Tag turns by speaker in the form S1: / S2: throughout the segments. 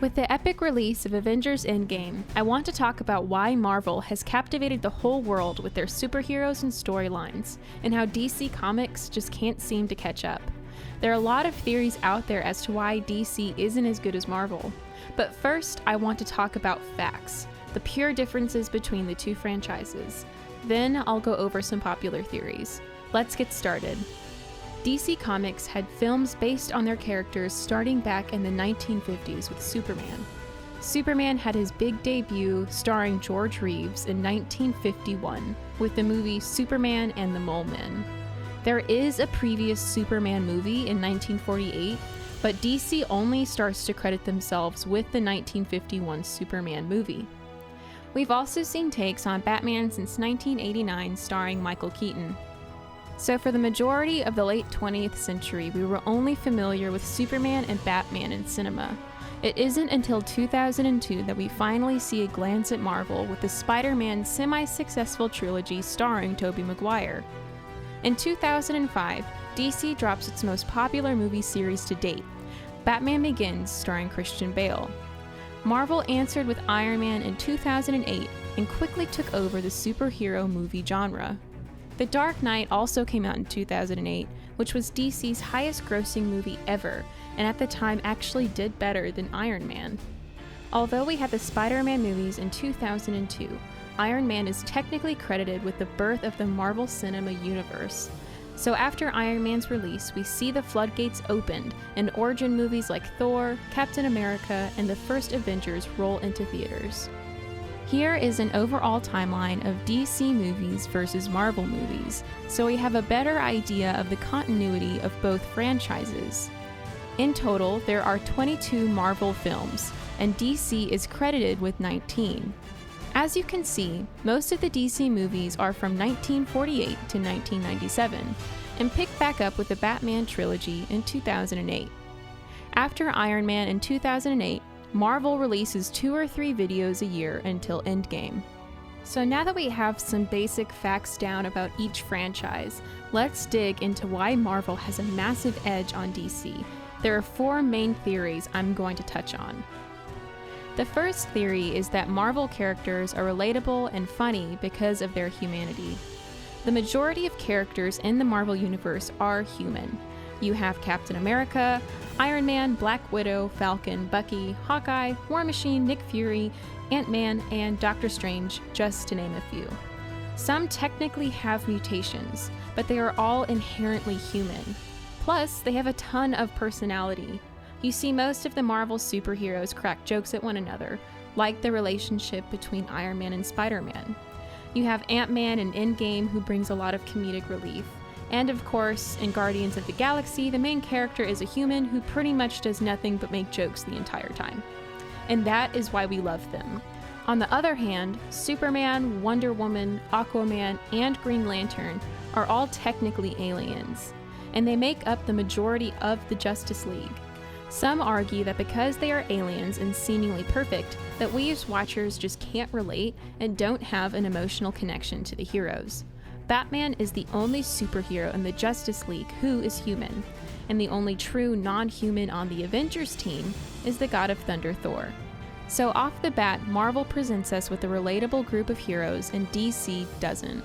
S1: With the epic release of Avengers Endgame, I want to talk about why Marvel has captivated the whole world with their superheroes and storylines, and how DC Comics just can't seem to catch up. There are a lot of theories out there as to why DC isn't as good as Marvel. But first, I want to talk about facts, the pure differences between the two franchises. Then I'll go over some popular theories. Let's get started. DC Comics had films based on their characters starting back in the 1950s with Superman. Superman had his big debut starring George Reeves in 1951 with the movie Superman and the Mole Men. There is a previous Superman movie in 1948, but DC only starts to credit themselves with the 1951 Superman movie. We've also seen takes on Batman since 1989 starring Michael Keaton. So for the majority of the late 20th century, we were only familiar with Superman and Batman in cinema. It isn't until 2002 that we finally see a glance at Marvel with the Spider-Man semi-successful trilogy starring Tobey Maguire. In 2005, DC drops its most popular movie series to date, Batman Begins starring Christian Bale. Marvel answered with Iron Man in 2008 and quickly took over the superhero movie genre. The Dark Knight also came out in 2008, which was DC's highest grossing movie ever, and at the time actually did better than Iron Man. Although we had the Spider-Man movies in 2002, Iron Man is technically credited with the birth of the Marvel Cinema Universe. So after Iron Man's release, we see the floodgates opened, and origin movies like Thor, Captain America, and the first Avengers roll into theaters. Here is an overall timeline of DC movies versus Marvel movies, so we have a better idea of the continuity of both franchises. In total, there are 22 Marvel films, and DC is credited with 19. As you can see, most of the DC movies are from 1948 to 1997, and pick back up with the Batman trilogy in 2008. After Iron Man in 2008, Marvel releases 2 or 3 videos a year until Endgame. So now that we have some basic facts down about each franchise, let's dig into why Marvel has a massive edge on DC. There are 4 main theories I'm going to touch on. The first theory is that Marvel characters are relatable and funny because of their humanity. The majority of characters in the Marvel Universe are human. You have Captain America, Iron Man, Black Widow, Falcon, Bucky, Hawkeye, War Machine, Nick Fury, Ant-Man, and Doctor Strange, just to name a few. Some technically have mutations, but they are all inherently human. Plus, they have a ton of personality. You see most of the Marvel superheroes crack jokes at one another, like the relationship between Iron Man and Spider-Man. You have Ant-Man in Endgame, who brings a lot of comedic relief. And of course, in Guardians of the Galaxy, the main character is a human who pretty much does nothing but make jokes the entire time. And that is why we love them. On the other hand, Superman, Wonder Woman, Aquaman, and Green Lantern are all technically aliens, and they make up the majority of the Justice League. Some argue that because they are aliens and seemingly perfect, that we as watchers just can't relate and don't have an emotional connection to the heroes. Batman is the only superhero in the Justice League who is human, and the only true non-human on the Avengers team is the God of Thunder, Thor. So off the bat, Marvel presents us with a relatable group of heroes and DC doesn't.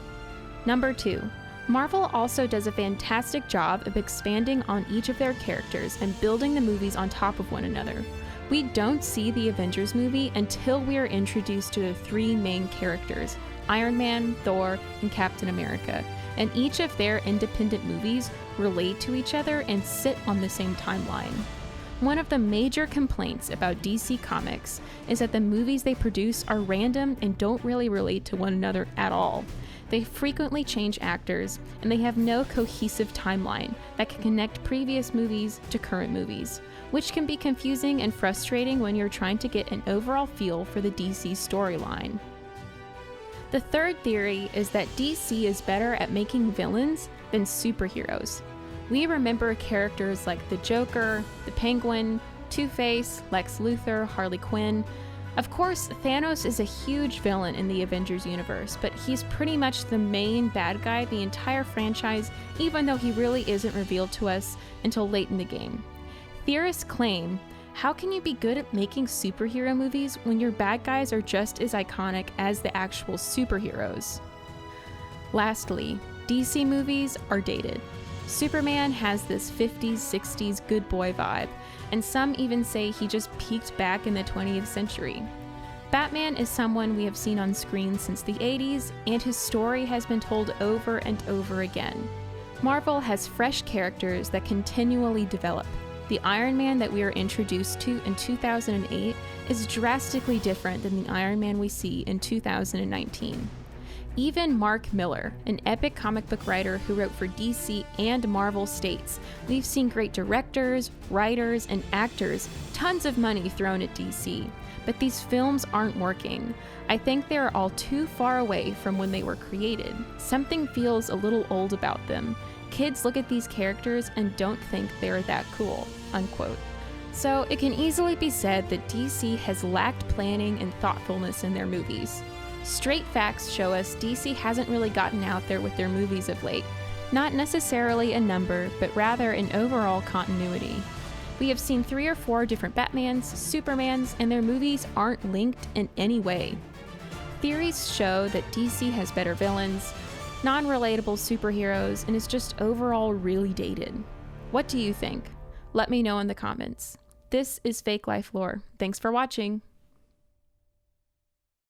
S1: Number 2. Marvel also does a fantastic job of expanding on each of their characters and building the movies on top of one another. We don't see the Avengers movie until we are introduced to the 3 main characters, Iron Man, Thor, and Captain America, and each of their independent movies relate to each other and sit on the same timeline. One of the major complaints about DC Comics is that the movies they produce are random and don't really relate to one another at all. They frequently change actors, and they have no cohesive timeline that can connect previous movies to current movies, which can be confusing and frustrating when you're trying to get an overall feel for the DC storyline. The third theory is that DC is better at making villains than superheroes. We remember characters like the Joker, the Penguin, Two-Face, Lex Luthor, Harley Quinn. Of course, Thanos is a huge villain in the Avengers universe, but he's pretty much the main bad guy the entire franchise, even though he really isn't revealed to us until late in the game. Theorists claim, How can you be good at making superhero movies when your bad guys are just as iconic as the actual superheroes? Lastly, DC movies are dated. Superman has this 50s, 60s good boy vibe, and some even say he just peaked back in the 20th century. Batman is someone we have seen on screen since the 80s, and his story has been told over and over again. Marvel has fresh characters that continually develop. The Iron Man that we are introduced to in 2008 is drastically different than the Iron Man we see in 2019. Even Mark Miller, an epic comic book writer who wrote for DC and Marvel, states, "We've seen great directors, writers, and actors, tons of money thrown at DC, but these films aren't working. I think they are all too far away from when they were created. Something feels a little old about them. Kids look at these characters and don't think they're that cool," unquote. So it can easily be said that DC has lacked planning and thoughtfulness in their movies. Straight facts show us DC hasn't really gotten out there with their movies of late. Not necessarily a number, but rather an overall continuity. We have seen 3 or 4 different Batmans, Supermans, and their movies aren't linked in any way. Theories show that DC has better villains, non-relatable superheroes, and is just overall really dated. What do you think? Let me know in the comments. This is Fake Life Lore. Thanks for watching.